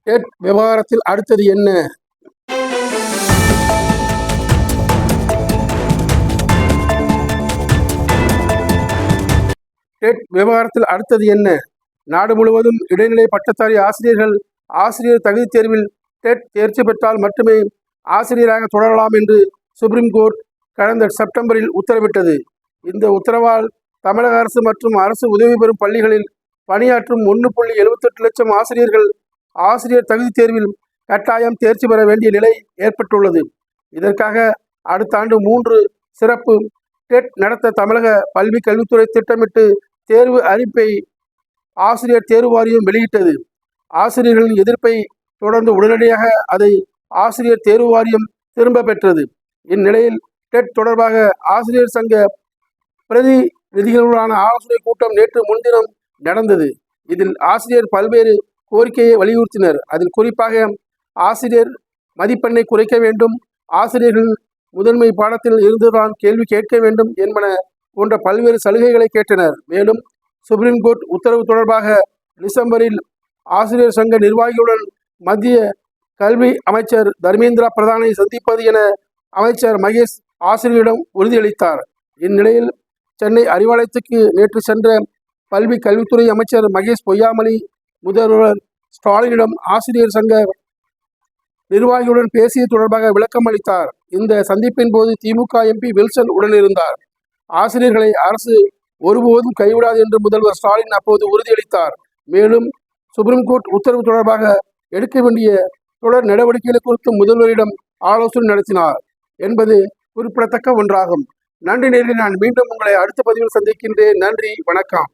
Dead விவகாரத்தில் அடுத்தது என்ன? டெட் விவகாரத்தில் அடுத்தது என்ன? நாடு முழுவதும் இடைநிலை பட்டதாரி ஆசிரியர்கள் ஆசிரியர் தகுதி தேர்வில் டெட் தேர்ச்சி பெற்றால் மட்டுமே ஆசிரியராக தொடரலாம் என்று சுப்ரீம் கோர்ட் கடந்த செப்டம்பரில் உத்தரவிட்டது. இந்த உத்தரவால் தமிழக அரசு மற்றும் அரசு உதவி பெறும் பள்ளிகளில் பணியாற்றும் 1.78 லட்சம் ஆசிரியர்கள் ஆசிரியர் தகுதி தேர்வில் கட்டாயம் தேர்ச்சி பெற வேண்டிய நிலை ஏற்பட்டுள்ளது. இதற்காக அடுத்த ஆண்டு 3 சிறப்பு டெட் நடத்த தமிழக பள்ளி கல்வித்துறை திட்டமிட்டு தேர்வு அறிவிப்பை ஆசிரியர் தேர்வு வாரியம் வெளியிட்டது. ஆசிரியர்களின் எதிர்ப்பை தொடர்ந்து உடனடியாக அதை ஆசிரியர் தேர்வு வாரியம் திரும்ப பெற்றது. இந்நிலையில் டெட் தொடர்பாக ஆசிரியர் சங்க பிரதிநிதிகளுடனான ஆலோசனை கூட்டம் நேற்று முன்தினம் நடந்தது. இதில் ஆசிரியர் பல்வேறு கோரிக்கையை வலியுறுத்தினர். அதில் குறிப்பாக ஆசிரியர் மதிப்பெண்ணை குறைக்க வேண்டும், ஆசிரியர்கள் முதன்மை பாடத்தில் இருந்துதான் கேள்வி கேட்க வேண்டும் என்பன போன்ற பல்வேறு சலுகைகளை கேட்டனர். மேலும் சுப்ரீம் கோர்ட் உத்தரவு தொடர்பாக டிசம்பரில் ஆசிரியர் சங்க நிர்வாகிகளுடன் மத்திய கல்வி அமைச்சர் தர்மேந்திர பிரதானை சந்திப்பது என அமைச்சர் மகேஷ் ஆசிரியரிடம் உறுதியளித்தார். இந்நிலையில் சென்னை அறிவாலயத்துக்கு நேற்று சென்ற பள்ளி கல்வித்துறை அமைச்சர் மகேஷ் பொய்யாமொழி முதல்வர் ஸ்டாலினிடம் ஆசிரியர் சங்க நிர்வாகிகளுடன் பேசியது தொடர்பாக விளக்கம் அளித்தார். இந்த சந்திப்பின் போது திமுக எம்பி வில்சன் உடனிருந்தார். ஆசிரியர்களை அரசு ஒருபோதும் கைவிடாது என்று முதல்வர் ஸ்டாலின் அப்போது உறுதியளித்தார். மேலும் சுப்ரீம் கோர்ட் உத்தரவு தொடர்பாக எடுக்க வேண்டிய தொடர் நடவடிக்கைகள் குறித்து முதல்வரிடம் ஆலோசனை நடத்தினார் என்பது குறிப்பிடத்தக்க ஒன்றாகும். நன்றி நேயர்களே, நான் மீண்டும் உங்களை அடுத்த பதிவில் சந்திக்கின்றேன். நன்றி, வணக்கம்.